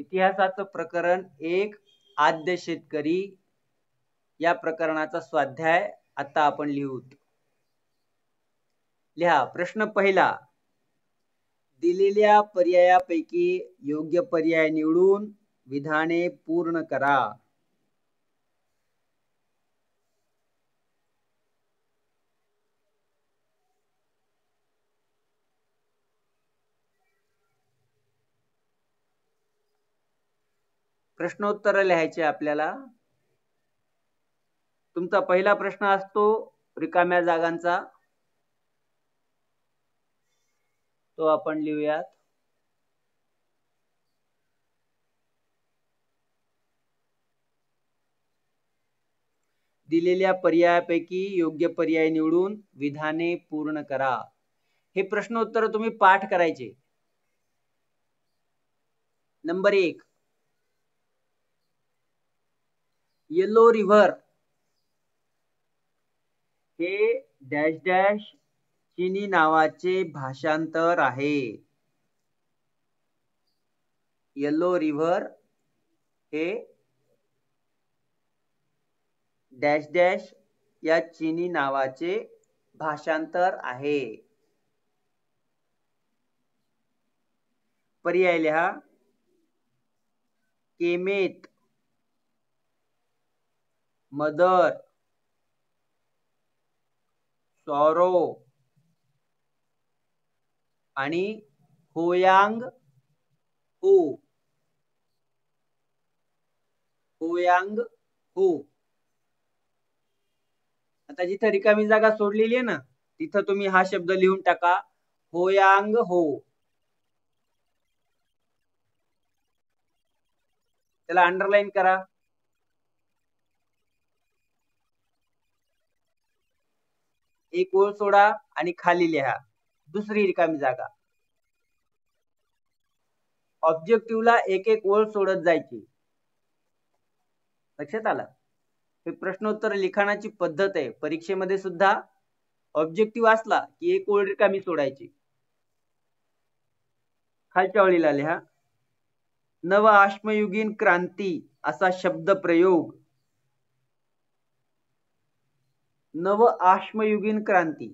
इतिहासाचं प्रकरण 1 आद्य शेतकरी या प्रकरणाचा स्वाध्याय आता आपण लिहूत. लिहा. प्रश्न पहिला. दिलेल्या पर्यायापैकी योग्य पर्याय निवडून विधाने पूर्ण करा. प्रश्नोत्तर लिहायचे आपल्याला. तुमचा पहिला प्रश्न असतो रिकाम्या जागांचा, तो आपण लिहूयात. दिलेल्या पर्यायापैकी योग्य पर्याय निवडून विधाने पूर्ण करा. हे प्रश्नोत्तर तुम्ही पाठ करायचे. नंबर 1. येलो रिव्हर हे डॅश डॅश चिनी नावाचे भाषांतर आहे. येलो रिव्हर हे डॅश डॅश या चिनी नावाचे भाषांतर आहे. पर्याय लिहा. केमेत, मदर, सॉरो आणि होयांग हो. होयांग हो. आता जिथं रिकामी जागा सोडलेली आहे ना, तिथं तुम्ही हा शब्द लिहून टाका. होयांग हो. त्याला अंडरलाईन करा. एक ओळ सोडा आणि खाली लिहा दुसरी रिकामी जागा. ऑब्जेक्टिव्हला एक एक ओळ सोडत जायची. लक्षात आलं? हे प्रश्नोत्तर लिखाणाची पद्धत आहे. परीक्षेमध्ये सुद्धा ऑब्जेक्टिव्ह असला की एक ओळ रिकामी सोडायची. खालच्या ओळीला लिहा. नव अश्मयुगीन क्रांती असा शब्द प्रयोग. नव अश्मयुगीन क्रांती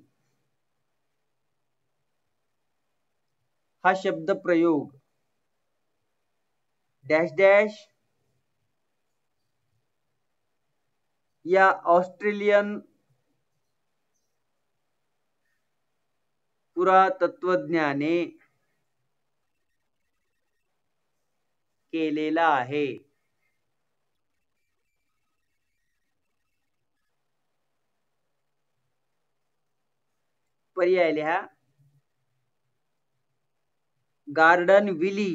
हा शब्द प्रयोग डॅश डॅश या ऑस्ट्रेलियन पुरातत्वज्ञाने केलेला आहे. पर्याय लिहा. गार्डन विली,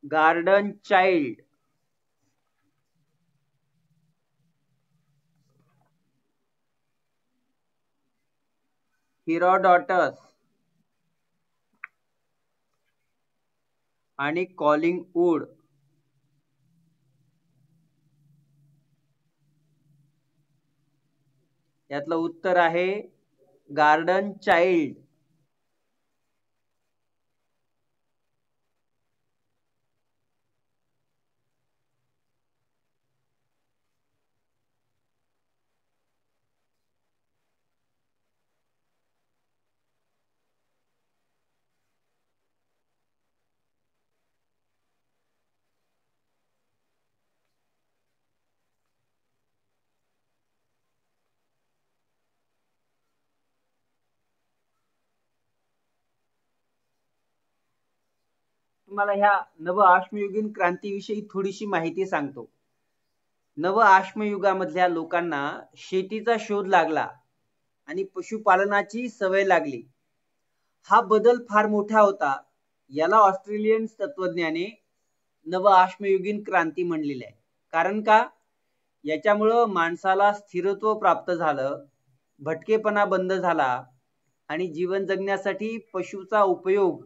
गार्डन चाइल्ड, हेरोडोटस आणि कॉलिंग वूड. यातलं उत्तर आहे गार्डन चाइल्ड. तुम्हाला ह्या नव अश्मयुगीन क्रांतीविषयी थोडीशी माहिती सांगतो. नव अश्मयुगामधल्या लोकांना शेतीचा शोध लागला आणि पशुपालनाची सवय लागली. हा बदल फार मोठा होता. याला ऑस्ट्रेलियन तत्वज्ञाने नव अश्मयुगीन क्रांती म्हणलेली आहे. कारण का? याच्यामुळं माणसाला स्थिरत्व प्राप्त झालं, भटकेपणा बंद झाला आणि जीवन जगण्यासाठी पशुचा उपयोग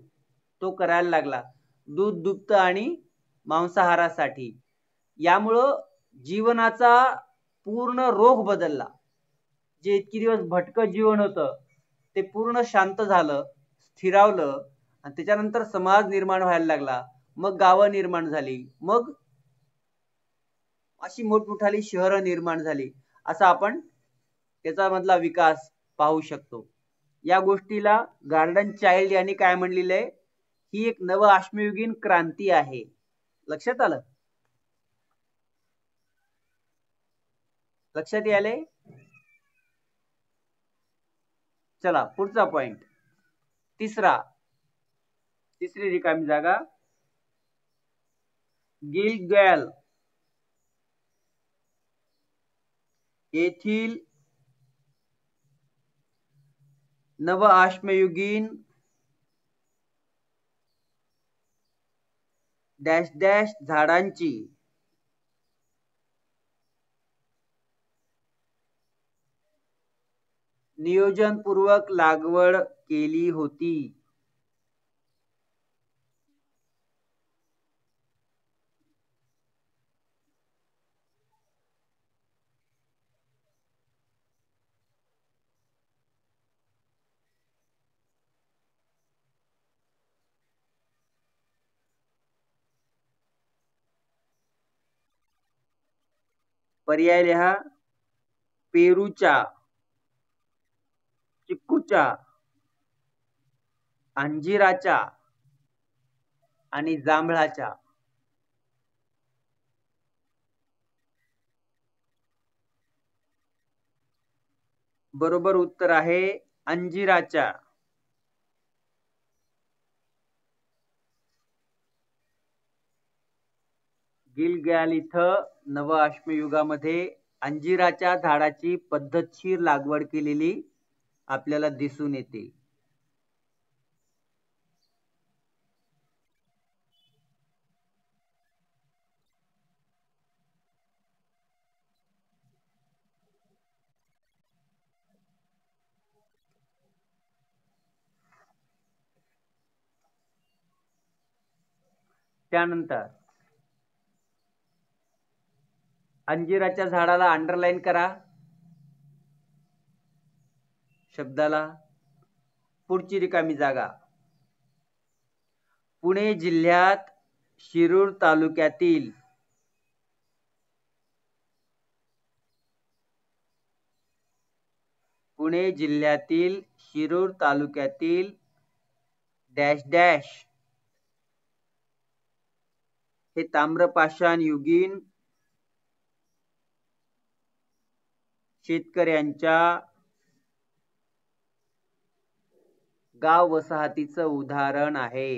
तो करायला लागला. दूध, दुभत आणि मांसाहारासाठी. यामुळं जीवनाचा पूर्ण रोग बदलला. जे इतके दिवस भटकं जीवन होतं ते पूर्ण शांत झालं, स्थिरावलं आणि त्याच्यानंतर समाज निर्माण व्हायला लागला, मग गावं निर्माण झाली, मग अशी मोठमोठाली शहरं निर्माण झाली. असा आपण त्याचा मधला विकास पाहू शकतो. या गोष्टीला गार्डन चाइल्ड यांनी काय म्हणलेलं आहे, ही एक नव अश्मयुगीन क्रांती आहे. लक्षात आलं? लक्षात यायले? चला पुढचा पॉइंट, तिसरी रिकामी जागा, गिलगॅल येथील नव अश्मयुगीन डॅश डॅश झाडांची नियोजनपूर्वक लागवड केली होती. पर्याय लिहा, पेरूचा, चिक्कूचा, अंजिराचा आणि जांभळाचा. बरोबर उत्तर आहे अंजिराचा. गिलगॅल इथं नव अश्मयुगामध्ये अंजिराच्या झाडाची पद्धतशीर लागवड केलेली आपल्याला दिसून येते. त्यानंतर अंजिराच्या झाडाला अंडरलाईन करा शब्दाला. पुढची रिकामी जागा, पुणे जिल्ह्यात शिरूर तालुक्यातील डॅश डॅश हे ताम्रपाषाण युगीन शेतकऱ्यांच्या गाव वसाहतीचं उदाहरण आहे.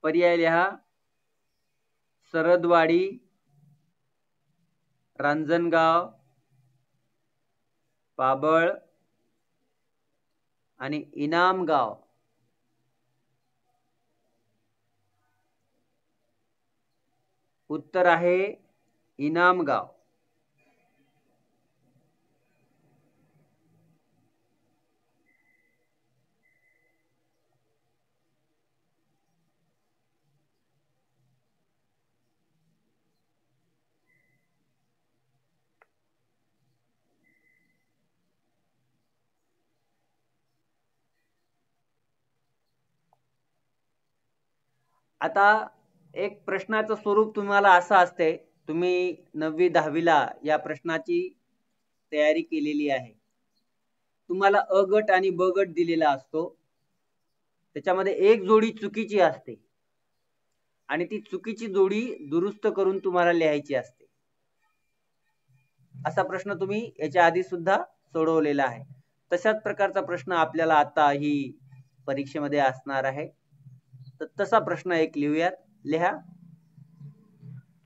पर्याय लिहा, सरदवाडी, रांजणगाव, पाबळ आणि इनामगाव. उत्तर आहे इनामगाव. आता एक प्रश्नाचं स्वरूप तुम्हाला असं असते, तुम्ही 9वी 10वीला या प्रश्नाची तयारी केलेली आहे. तुम्हाला अ गट आणि ब गट दिलेला असतो. त्याच्यामध्ये एक जोडी चुकीची असते आणि ती चुकीची जोडी दुरुस्त करून तुम्हाला लिहायची असते. असा प्रश्न तुम्ही याच्या आधी सुद्धा सोडवलेला आहे. तशाच प्रकारचा प्रश्न आपल्याला आता ही परीक्षेमध्ये असणार आहे. तर तसा प्रश्न एक लिहूयात. लिहा,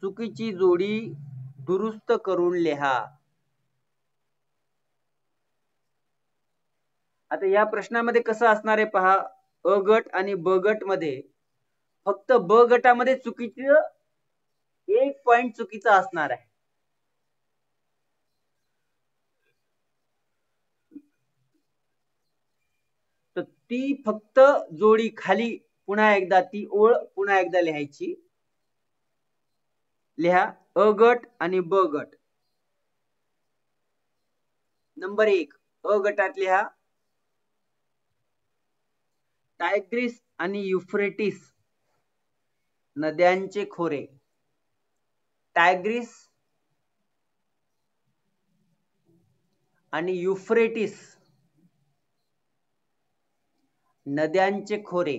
चुकीची जोडी दुरुस्त करून लिहा. आता या प्रश्नामध्ये कसं असणार आहे पहा, अ गट आणि ब गट मध्ये फक्त ब गटामध्ये चुकीचं एक पॉइंट चुकीचा असणार आहे. तर ती फक्त जोडी खाली पुन्हा एकदा ती ओळ पुन्हा एकदा लिहायची. लिहा अ गट आणि ब गट. नंबर 1 अ गटात लिहा टायग्रीस आणि युफ्रेटिस नद्यांचे खोरे. टायग्रीस आणि युफ्रेटिस नद्यांचे खोरे.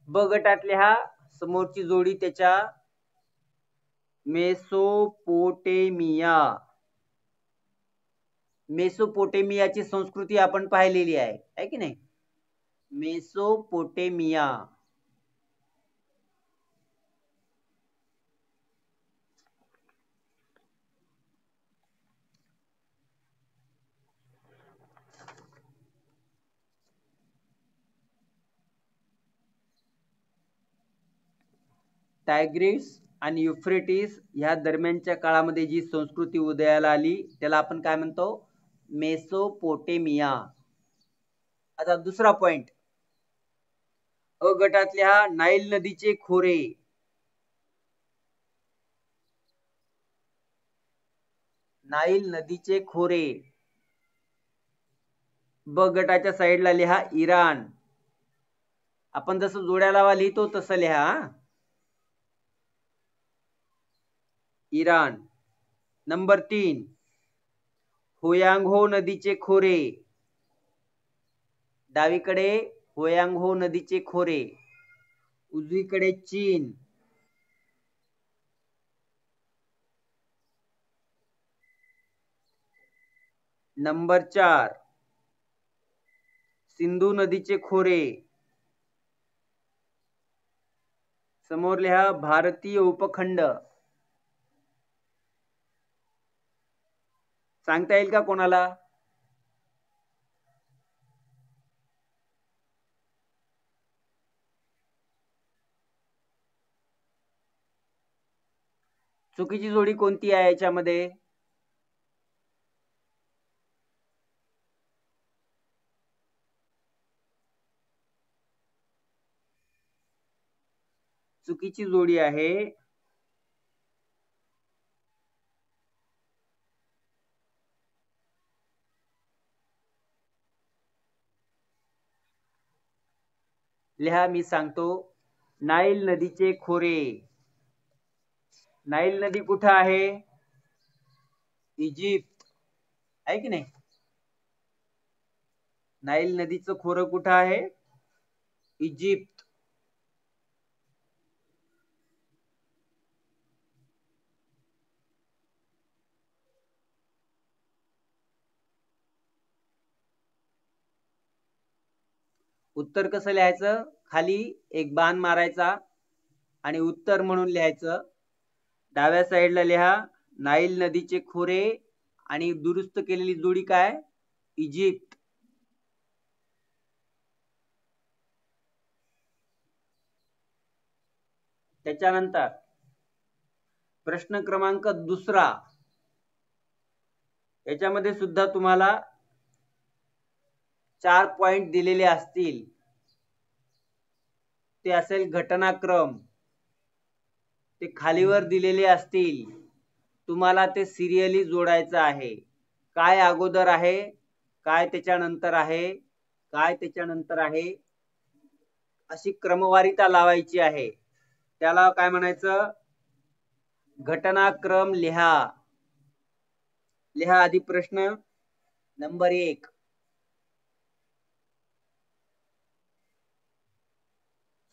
ब गटात लिहा समोरची जोडी त्याच्या मेसोपोटेमिया. मेसोपोटेमियाची संस्कृती आपण पाहिलेली आहे की नाही. मेसोपोटेमिया. टायग्रीस आणि युफ्रेटिस ह्या दरम्यानच्या काळामध्ये जी संस्कृती उदयाला आली त्याला आपण काय म्हणतो, मेसोपोटेमिया. आता दुसरा पॉइंट अ गटातल्या नाईल नदीचे खोरे. नाईल नदीचे खोरे. ब गटाच्या साईडला लिहा इराण. आपण जसं जोड्या लावा लिहितो तसं लिहा. इराण. नंबर 3 होयांगहो नदीचे खोरे. डावीकडे होयांगहो नदीचे खोरे, उजवीकडे चीन. नंबर 4 सिंधू नदीचे खोरे. समोर लिहा भारतीय उपखंड. सांगता येईल का कोणाला? चुकीची जोडी कोणती आहे याच्यामध्ये? चुकीची जोडी आहे लिहा मी सांगतो. नाईल नदीचे खोरे. नाईल नदी कुठे आहे? इजिप्त आहे की नाही. नाईल नदीचं खोरं कुठं आहे? इजिप्त. उत्तर कसं लिहायचं? खाली एक बाण मारायचा आणि उत्तर म्हणून लिहायचं. डाव्या साईडला लिहा नाईल नदीचे खोरे आणि दुरुस्त केलेली जोडी काय? इजिप्त. त्याच्यानंतर प्रश्न क्रमांक 2 याच्यामध्ये सुद्धा तुम्हाला 4 पॉइंट दिलेले असतील. ते असेल घटनाक्रम. ते खालीवर दिलेले असतील. तुम्हाला ते सिरियली जोडायचं आहे. काय अगोदर आहे, काय त्याच्यानंतर आहे, काय त्याच्यानंतर आहे, अशी क्रमवारीता लावायची आहे. त्याला काय म्हणायचं? घटनाक्रम लिहा. लिहा आधी प्रश्न नंबर 1.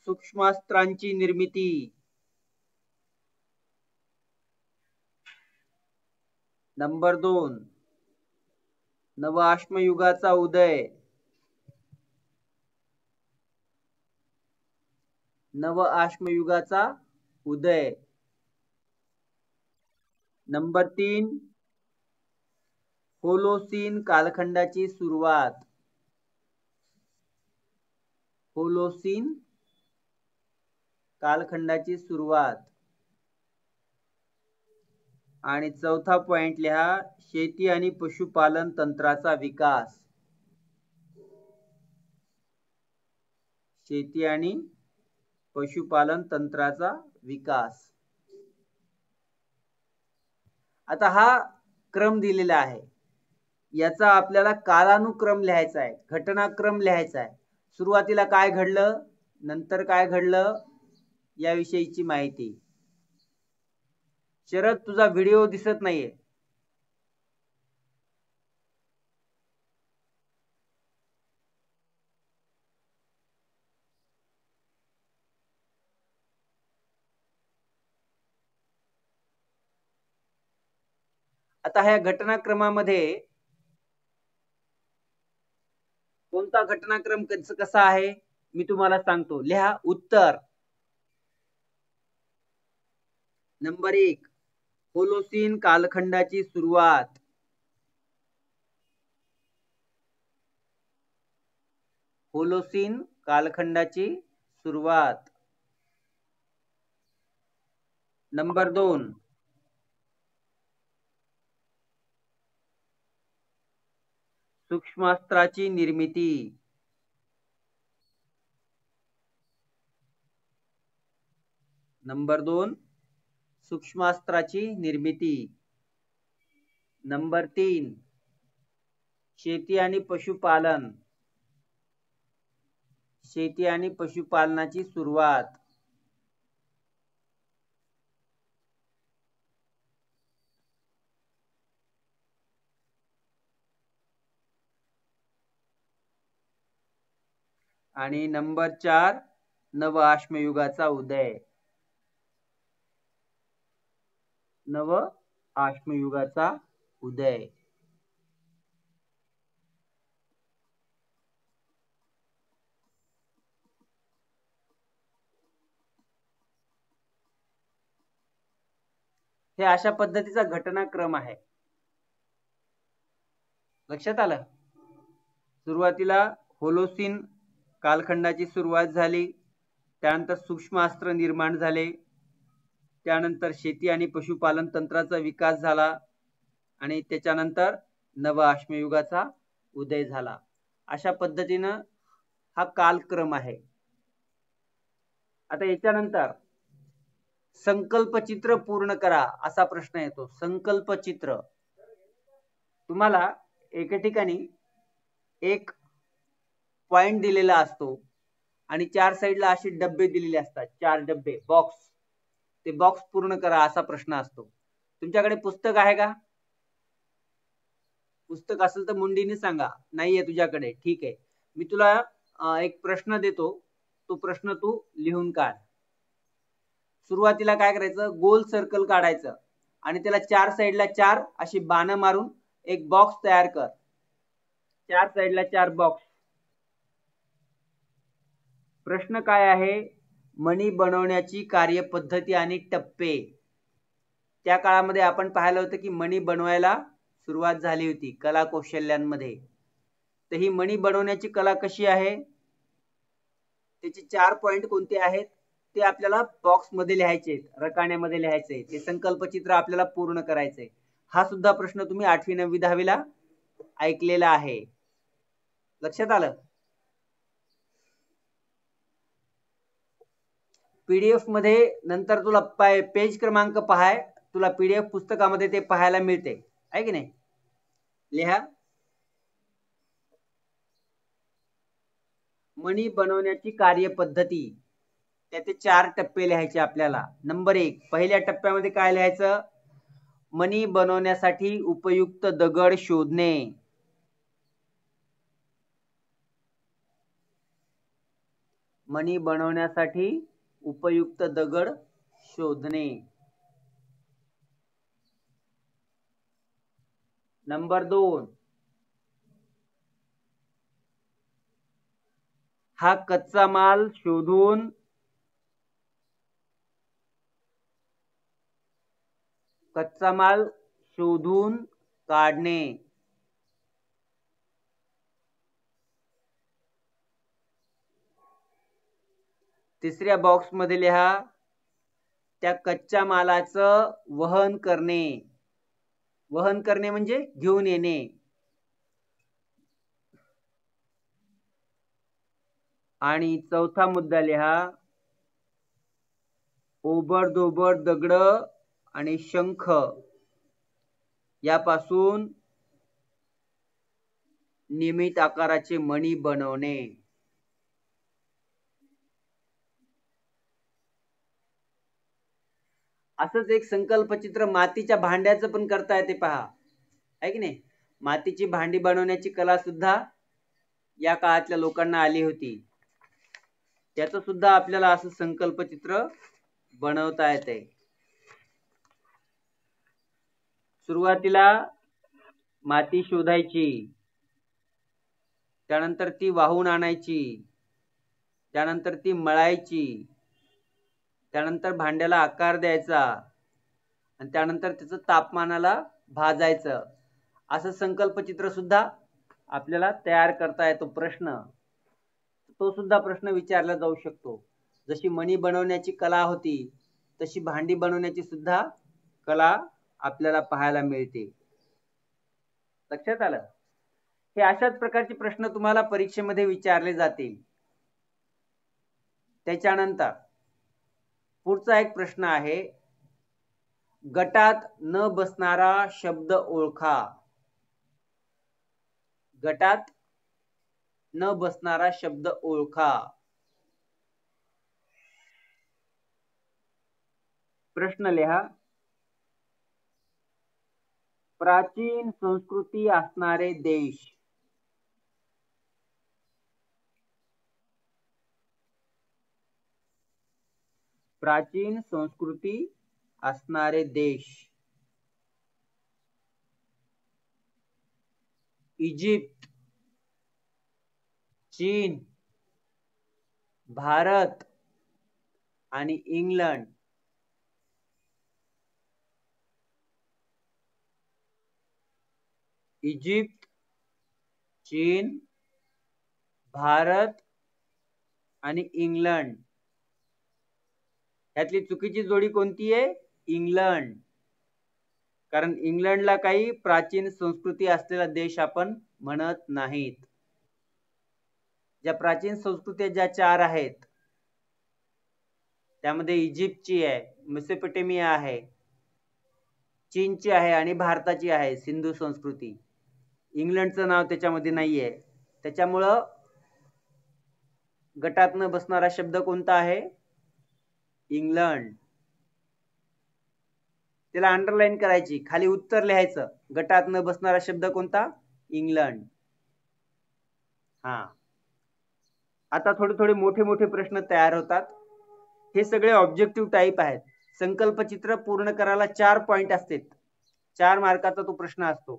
सूक्ष्मास्त्रांची निर्मिती. नंबर 2 नवअश्मयुगाचा उदय. नवअश्मयुगाचा उदय. नंबर 3 होलोसीन कालखंडाची सुरुवात. होलोसीन कालखंडाची सुरुवात. आणि चौथा पॉइंट लिहा, शेती आणि पशुपालन तंत्राचा विकास. शेती आणि पशुपालन तंत्राचा विकास. आता हा क्रम दिलेला आहे, याचा आपल्याला कालानुक्रम लिहायचा आहे, घटनाक्रम लिहायचा आहे. सुरुवातीला काय घडलं, नंतर काय घडलं, याविषयीची माहिती. शरद, तुझा व्हिडिओ दिसत नाहीये. आता ह्या घटनाक्रमामध्ये कोणता घटनाक्रम कसा आहे मी तुम्हाला सांगतो. लिहा उत्तर. नंबर 1, होलोसीन कालखंडाची सुरुवात. होलोसीन कालखंडाची सुरुवात. नंबर 2, सूक्ष्मास्त्राची निर्मिती. नंबर 2, सूक्ष्मास्त्राची निर्मिती. नंबर 3, शेती आणि पशुपालन. शेती आणि पशुपालनाची सुरुवात. आणि नंबर 4, नव अश्मयुगाचा उदय. नव अश्मयुगाचा उदय. हे अशा पद्धतीचा घटनाक्रम आहे. लक्षात आलं. सुरुवातीला होलोसीन कालखंडाची सुरुवात झाली, त्यानंतर सूक्ष्मास्त्र निर्माण झाले, त्यानंतर शेती आणि पशुपालन तंत्राचा विकास झाला आणि त्याच्यानंतर नव अश्मयुगाचा उदय झाला. अशा पद्धतीनं हा कालक्रम आहे. आता याच्यानंतर संकल्पचित्र पूर्ण करा असा प्रश्न येतो. संकल्पचित्र. तुम्हाला एका ठिकाणी एक पॉइंट दिलेला असतो आणि 4 साइडला असे डब्बे दिलेले असतात, 4 डब्बे, बॉक्स. ते बॉक्स पूर्ण करा असा प्रश्न असतो. तुमच्याकडे पुस्तक आहे का? पुस्तक असेल तर मुंडीने सांगा. नाहीये तुझ्याकडे, ठीक आहे. मी तुला एक प्रश्न देतो, तो प्रश्न तू लिहून काढ. सुरुवातीला काय करायचं, गोल सर्कल काढायचं आणि त्याला 4 साइडला 4 अशी बाण मारून एक बॉक्स तयार कर. 4 साइडला 4 बॉक्स. प्रश्न काय आहे, मणी बनवण्याची कार्यपद्धती आणि टप्पे. त्या काळामध्ये आपण पाहिलं होतं की मणी बनवायला सुरुवात झाली होती कला कौशल्यांमध्ये. तर ही मणी बनवण्याची कला कशी आहे, त्याचे 4 पॉइंट कोणते आहेत ते आपल्याला बॉक्स मध्ये लिहायचे, रकान्यामध्ये लिहायचे. ते संकल्पचित्र आपल्याला पूर्ण करायचे. हा सुद्धा प्रश्न तुम्ही 8वी 9वी 10वी ला ऐकलेला आहे. लक्षात आलं. पीडीएफ मध्ये नंतर तुला पेज क्रमांक पहाय, तुला पीडीएफ पुस्तकामध्ये ते पाहायला मिळते, आहे की नाही. लिहा. मणी बनवण्याची कार्यपद्धती. त्याचे 4 टप्पे लिहायचे आपल्याला. नंबर 1, पहिल्या टप्प्यामध्ये काय लिहायचं, मणी बनवण्यासाठी उपयुक्त दगड शोधणे. मणी बनवण्यासाठी उपयुक्त दगड शोधणे. नंबर 2, हा कच्चा माल शोधून काढणे. तिसऱ्या बॉक्स मध्ये लिहा, त्या कच्च्या मालाचं वहन करणे. वहन करणे म्हणजे घेऊन येणे. आणि चौथा मुद्दा लिहा, ओबड-दोबड दगड आणि शंख यापासून नियमित आकाराचे मणी बनवणे. असंच एक संकल्पचित्र मातीच्या भांड्याचं पण करता येते पहा, आहे की नाही. मातीची भांडी बनवण्याची कला सुद्धा या काळातल्या लोकांना आली होती. त्याचं सुद्धा आपल्याला असं संकल्पचित्र बनवता येते. सुरुवातीला माती शोधायची, त्यानंतर ती वाहून आणायची, त्यानंतर ती मळायची, त्यानंतर भांड्याला आकार द्यायचा आणि त्यानंतर त्याचं तापमानाला भाजायचं. असं संकल्पचित्र सुद्धा आपल्याला तयार करता येतो. तो सुद्धा प्रश्न विचारला जाऊ शकतो. जशी मणी बनवण्याची कला होती तशी भांडी बनवण्याची सुद्धा कला आपल्याला पाहायला मिळते. लक्षात आलं. हे अशाच प्रकारचे प्रश्न तुम्हाला परीक्षेमध्ये विचारले जातील. त्याच्यानंतर पुढचा एक प्रश्न आहे, गटात न बसणारा शब्द ओळखा. गटात न बसणारा शब्द ओळखा. प्रश्न लिहा, प्राचीन संस्कृती असणारे देश. प्राचीन संस्कृती असणारे देश. इजिप्त, चीन, भारत आणि इंग्लंड. इजिप्त, चीन, भारत आणि इंग्लंड. यातली चुकीची जोडी कोणती आहे? इंग्लंड. कारण इंग्लंडला काही प्राचीन संस्कृती असलेला देश आपण म्हणत नाहीत. ज्या प्राचीन संस्कृत्या ज्या 4 आहेत त्यामध्ये इजिप्तची आहे, मेसोपोटेमिया आहे, चीनची आहे आणि भारताची आहे सिंधू संस्कृती. इंग्लंडचं नाव त्याच्यामध्ये नाहीये. त्याच्यामुळं गटात न बसणारा शब्द कोणता आहे? इंग्लंड. त्याला अंडरलाईन करायची, खाली उत्तर लिहायचं. गटात न बसणारा शब्द कोणता? इंग्लंड. हा. आता थोडे मोठे मोठे प्रश्न तयार होतात. हे सगळे ऑब्जेक्टिव्ह टाइप आहेत. संकल्पचित्र पूर्ण करायला 4 पॉइंट असतात. 4 मार्काचा तो प्रश्न असतो.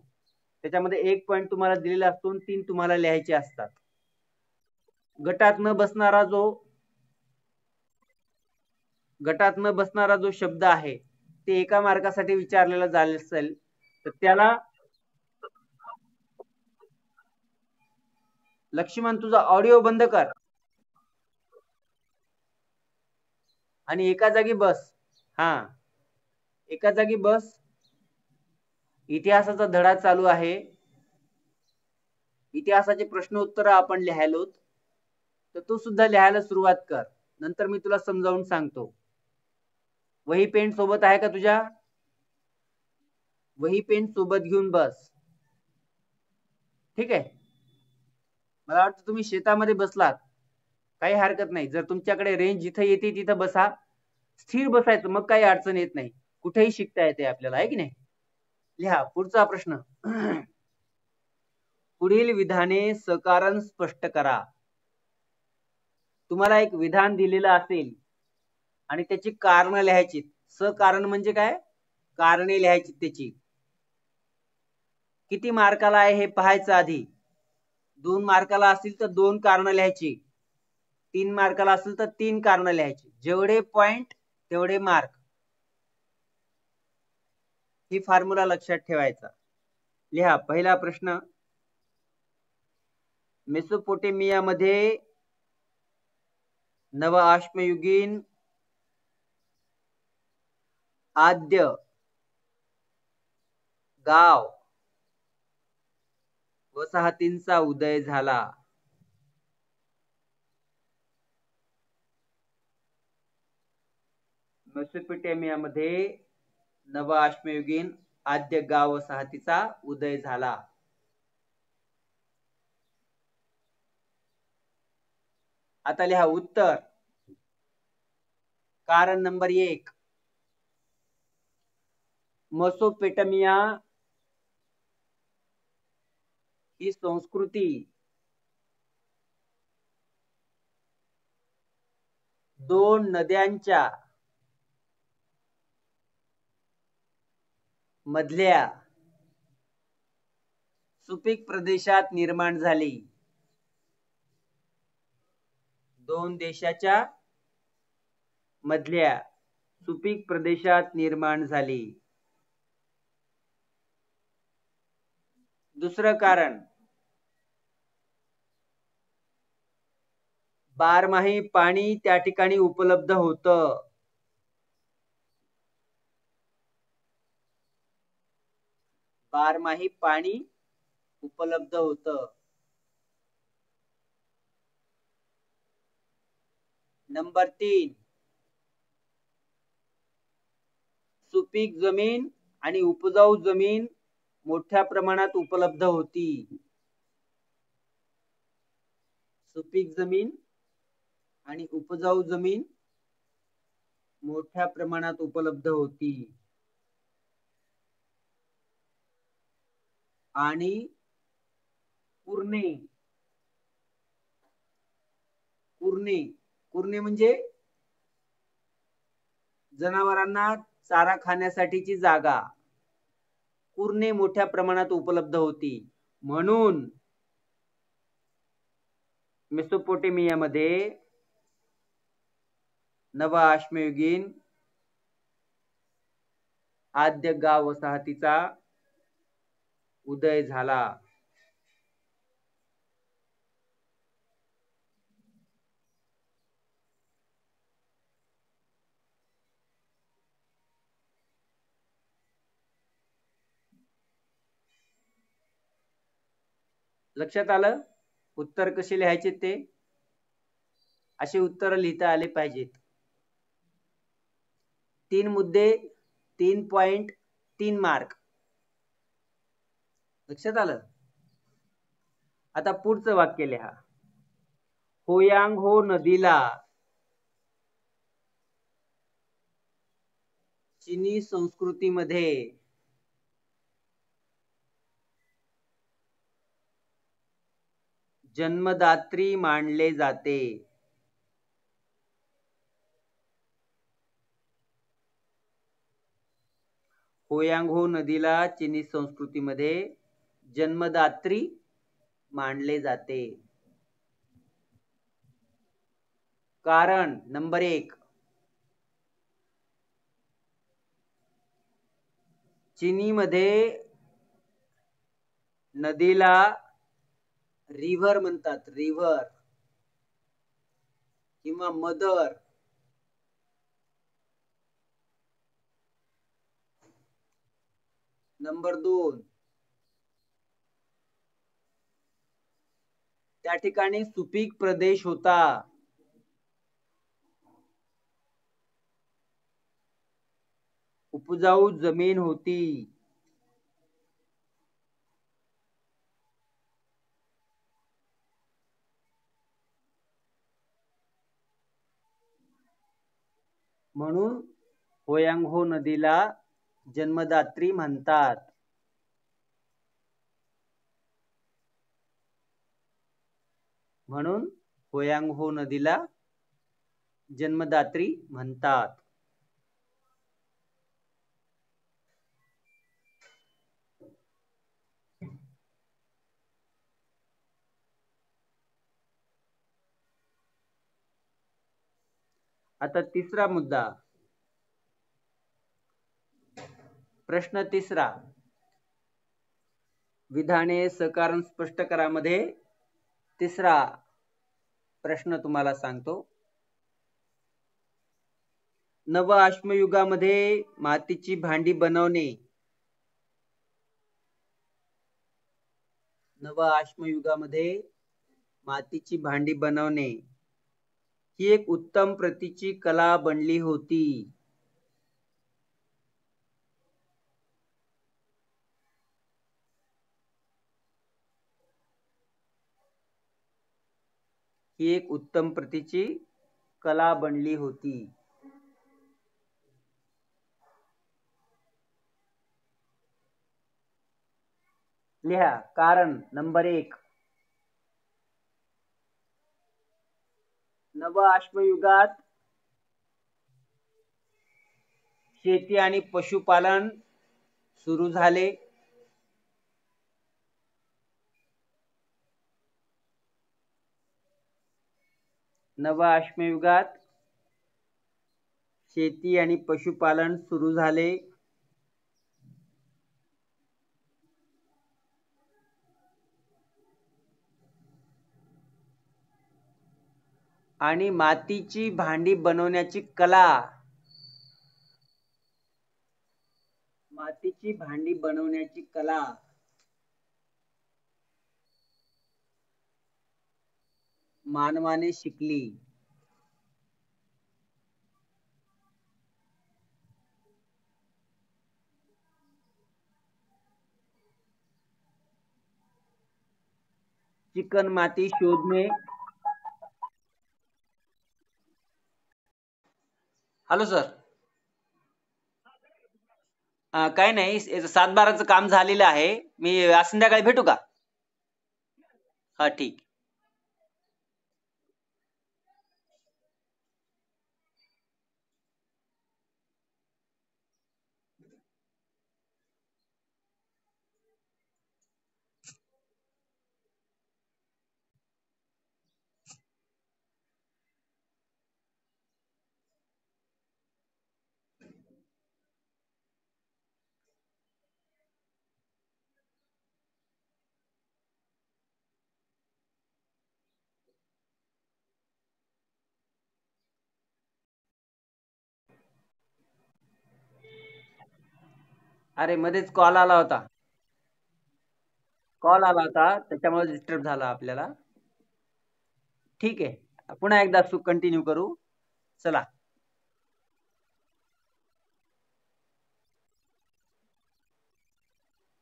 त्याच्यामध्ये 1 पॉइंट तुम्हाला दिलेला असतो आणि 3 तुम्हाला लिहायचे असतात. गटात न बसणारा जो शब्द आहे ते एका मार्कासाठी विचारलेला झाले असेल तर त्याला, लक्ष्मण तुझा ऑडिओ बंद कर आणि एका जागी बस. हा, एका जागी बस. इतिहासाचा धडा चालू आहे. इतिहासाचे प्रश्न उत्तर आपण लिहायलोत, तर तू सुद्धा लिहायला सुरुवात कर. नंतर मी तुला समजावून सांगतो. वही पेन सोबत आहे का तुझ्या? वही पेन सोबत घेऊन बस. ठीक आहे. मला वाटतं तुम्ही शेतामध्ये बसलात, काही हरकत नाही. जर तुमच्याकडे रेंज जिथे येते तिथं बसा. स्थिर बसायचं, मग काही अडचण येत नाही. कुठेही शिकता येते आपल्याला, आहे की नाही. लिहा पुढचा प्रश्न. पुढील विधाने सकारण स्पष्ट करा. तुम्हाला एक विधान दिलेलं असेल आणि त्याची कारण लिहायची. सकारण म्हणजे काय? कारणे लिहायची त्याची. किती मार्काला आहे हे पाहायचं आधी. 2 मार्काला असतील तर 2 कारण लिहायची. 3 मार्काला असेल तर 3 कारण लिहायची. जेवढे पॉइंट तेवढे मार्क. ही फॉर्म्युला लक्षात ठेवायचा. लिहा पहिला प्रश्न. मेसोपोटेमियामध्ये नवअश्मयुगीन आद्य गाव वसाहतींचा उदय झाला. मेसोपोटेमियामध्ये नव अश्मयुगीन आद्य गाव वसाहतीचा उदय झाला. आता लिहा उत्तर. कारण नंबर 1, मेसोपोटेमिया ही संस्कृती 2 नद्यांच्या मधल्या सुपीक प्रदेशात निर्माण झाली. 2 देशाच्या मधल्या सुपीक प्रदेशात निर्माण झाली. दुसरं कारण, बारमाही पाणी त्या ठिकाणी उपलब्ध होतं. बारमाही पाणी उपलब्ध होतं. नंबर 3, सुपीक जमीन आणि उपजाऊ जमीन मोठ्या प्रमाणात उपलब्ध होती. सुपीक जमीन आणि उपजाऊ जमीन मोठ्या प्रमाणात उपलब्ध होती. आणि कुरणे म्हणजे जनावरांना चारा खाण्यासाठीची जागा. कुरणे मोठ्या प्रमाणात उपलब्ध होती. म्हणून मेसोपोटेमियामध्ये नव अश्मयुगीन आद्य गाव वसाहतीचा उदय झाला. लक्षात आलं? उत्तर कसे लिहायचे ते? असे उत्तर लिहिता आले पाहिजेत. 3 मुद्दे 3.3 मार्क. लक्षात आलं? आता पुढचं वाक्य लिहा. होयांग-हो नदीला चीनी संस्कृतीमध्ये जन्मदात्री मानले जाते. होयांग-हो नदीला चीनी संस्कृतीमध्ये जन्मदात्री मानले जाते. कारण नंबर 1, चीनीमध्ये नदीला रिव्हर म्हणतात. रिव्हर किंवा मदर. नंबर 2, त्या ठिकाणी सुपीक प्रदेश होता. उपजाऊ जमीन होती. म्हणून होयांग-हो नदीला जन्मदात्री म्हणतात. म्हणून होयांग-हो नदीला जन्मदात्री म्हणतात. आता तिसरा मुद्दा. प्रश्न 3, विधाने सकारण स्पष्ट करा मध्ये 3रा प्रश्न तुम्हाला सांगतो. नव अश्मयुगामध्ये मातीची भांडी बनवणे नव अश्मयुगामध्ये मातीची भांडी बनवणे ही एक उत्तम प्रतीची कला बनली होती. ही एक उत्तम प्रतीची कला बनली होती. लिहा कारण नंबर 1. नव अश्मयुगात शेती आणि पशुपालन सुरू झाले. नव अश्मयुगात शेती आणि पशुपालन सुरू झाले. आणि मातीची भांडी बनवण्याची कला मानवाने शिकली. चिकणमाती शोधणे. Hello sir. काय नाही, 7-12चं काम झालेलं आहे. मी आज संध्याकाळी भेटू का? हा ठीक. अरे मध्येच कॉल आला होता. त्याच्यामुळे डिस्टर्ब झाला आपल्याला. ठीक आहे, पुन्हा एकदा कंटिन्यू करू. चला.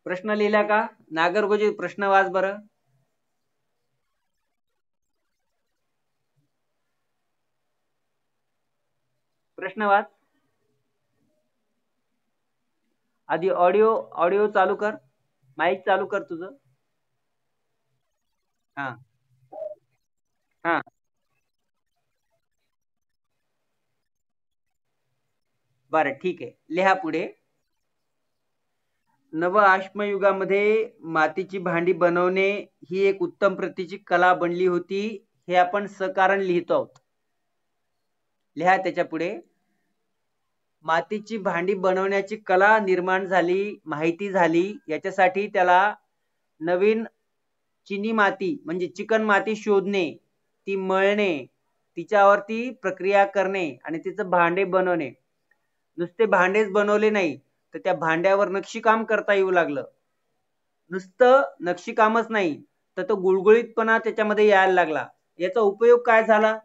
प्रश्न लिहिला का? नागरगोजे प्रश्न वाच बरं. प्रश्न वाच. आधी ऑडिओ चालू कर. माईक चालू कर तुझं. हा हा. बरं ठीक आहे, लिहा पुढे. नव अश्मयुगामध्ये मातीची भांडी बनवणे ही एक उत्तम प्रतीची कला बनली होती. हे आपण सकारण लिहितो आहोत. लिहा त्याच्या पुढे. मातीची भांडी बनवण्याची कला निर्माण झाली, माहिती झाली, याच्यासाठी त्याला नवीन चिनी माती म्हणजे चिकन माती शोधणे, ती मळणे, तिच्यावरती प्रक्रिया करणे आणि तिचं भांडे बनवणे. नुसते भांडेच बनवले नाही, तर त्या भांड्यावर नक्षीकाम करता येऊ लागलं. नुसतं नक्षीकामच नाही, तर तो गुळगुळीतपणा त्याच्यामध्ये यायला लागला. याचा उपयोग काय झाला?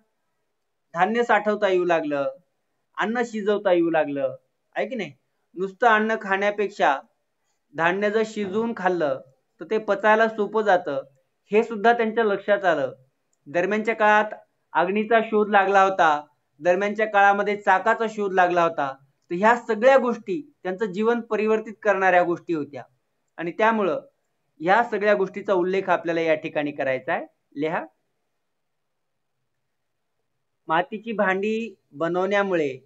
धान्य साठवता येऊ लागलं, अन्न शिजवता येऊ लागलं, आहे की नाही? नुसतं अन्न खाण्यापेक्षा धान्य जर शिजवून खाल्लं तर ते पचायला सोपं जातं, हे सुद्धा त्यांच्या लक्षात आलं. दरम्यानच्या काळात अग्नीचा शोध लागला होता. दरम्यानच्या काळामध्ये चाकाचा शोध लागला होता. तर ह्या सगळ्या गोष्टी त्यांचं जीवन परिवर्तित करणाऱ्या गोष्टी होत्या आणि त्यामुळं ह्या सगळ्या गोष्टीचा उल्लेख आपल्याला या ठिकाणी करायचा आहे. लिहा. मातीची भांडी बनवण्यामुळे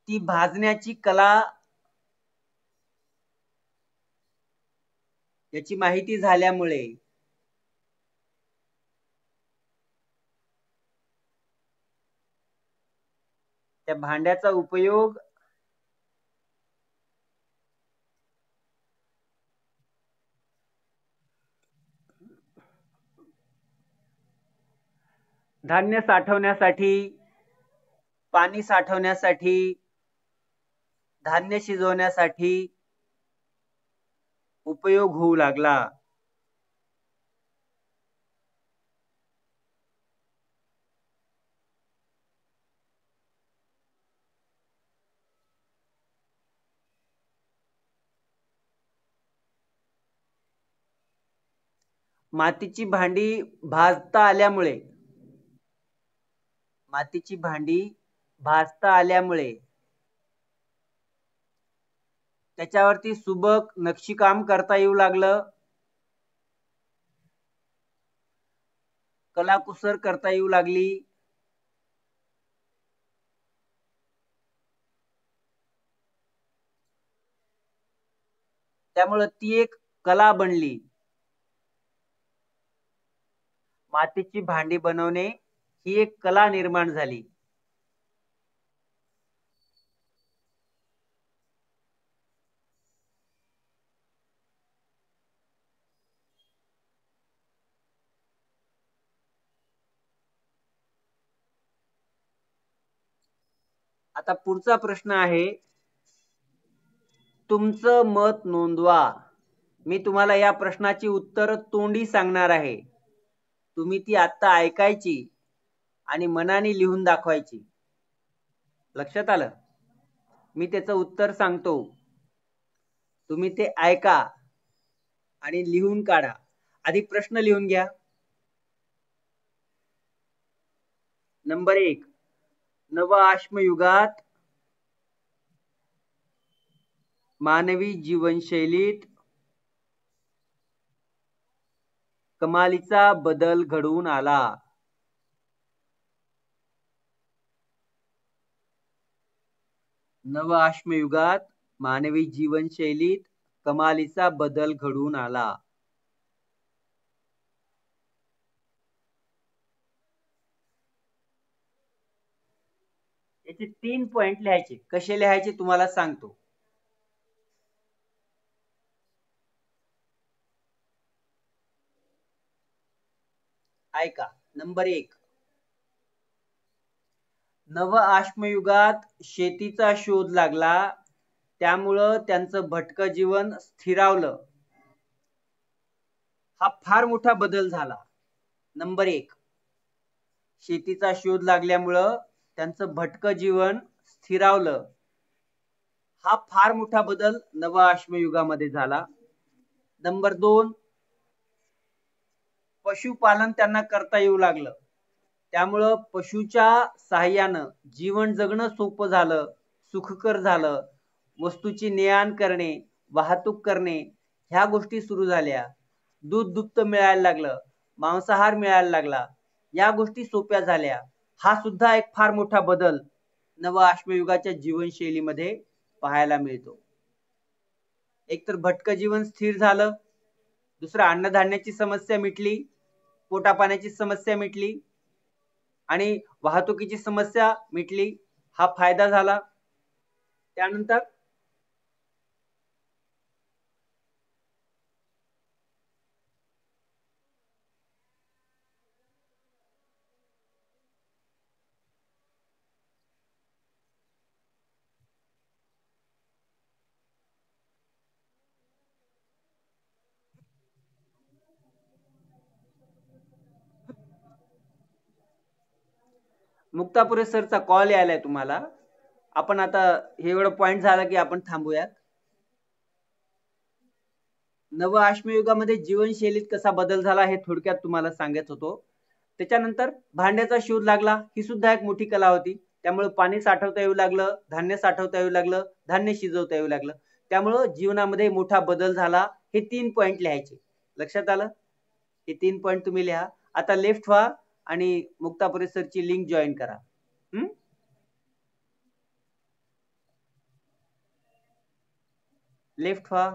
ती भाजण्याची कला याची माहिती झाल्यामुळे त्या भांड्याचा उपयोग धान्य साठवण्यासाठी, पाणी साठवण्यासाठी, धान्य शिजवण्यासाठी उपयोग होऊ लागला. मातीची भांडी भाजता आल्यामुळे, मातीची भांडी भाजता आल्यामुळे त्याच्यावरती सुबक नक्षीकाम करता येऊ लागलं, कलाकुसर करता येऊ लागली. त्यामुळे ती एक कला बनली. मातीची भांडी बनवणे ही एक कला निर्माण झाली. आता पुढचा प्रश्न आहे, तुमचं मत नोंदवा. मी तुम्हाला या प्रश्नाची उत्तर तोंडी सांगणार आहे. तुम्ही ती आता ऐकायची आणि मनाने लिहून दाखवायची. लक्षात आलं? मी त्याचं उत्तर सांगतो, तुम्ही ते ऐका आणि लिहून काढा. आधी प्रश्न लिहून घ्या. नंबर 1, नवअश्मयुगात मानवी जीवनशैलीत कमालीचा बदल घडवून आला. नवअश्मयुगात मानवी जीवनशैलीत कमालीचा बदल घडवून आला. याचे 3 पॉइंट लिहायचे. कसे लिहायचे तुम्हाला सांगतो. ऐका. नंबर 1, नवअश्मयुगात शेतीचा शोध लागला, त्यामुळं त्यांचं भटकं जीवन स्थिरावलं. हा फार मोठा बदल झाला. नंबर 1, शेतीचा शोध लागल्यामुळं त्यांचं भटकं जीवन स्थिरावलं. हा फार मोठा बदल नवअश्मयुगामध्ये झाला. नंबर 2, पशुपालन त्यांना करता येऊ लागलं, त्यामुळं पशुच्या सहाय्यानं जीवन जगणं सोपं झालं, सुखकर झालं. वस्तूची ने-आण करणे, वाहतूक करणे ह्या गोष्टी सुरू झाल्या. दूध दुभतं मिळायला लागलं, मांसाहार मिळायला लागला, या गोष्टी सोप्या झाल्या. हा सुद्धा एक फार मोठा बदल नवअश्मयुगाच्या जीवनशैलीमध्ये पाहायला मिळतो. एक तर भटकं जीवन स्थिर झालं, दुसरं अन्नधान्याची समस्या मिटली, पोटापाण्याची समस्या मिटली आणि वाहतुकीची समस्या मिटली. हा फायदा झाला. त्यानंतर मुक्तापुरे सरचा कॉल यायलाय तुम्हाला. आपण आता हे एवढं पॉइंट झाला की आपण थांबूयात. नवअश्मयुगामध्ये जीवनशैलीत कसा बदल झाला हे थोडक्यात तुम्हाला सांगत होतो. त्याच्यानंतर भांड्याचा शोध लागला, ही सुद्धा एक मोठी कला होती. त्यामुळे पाणी साठवता येऊ लागलं, धान्य साठवता येऊ लागलं, धान्य शिजवता येऊ लागलं. त्यामुळे जीवनामध्ये मोठा बदल झाला. हे 3 पॉइंट लिहायचे. लक्षात आलं? हे 3 पॉइंट तुम्ही लिहा. आता लेफ्ट व्हा आणि मुक्तापुरे सरची लिंक जॉईन करा. लेफ्ट व्हा.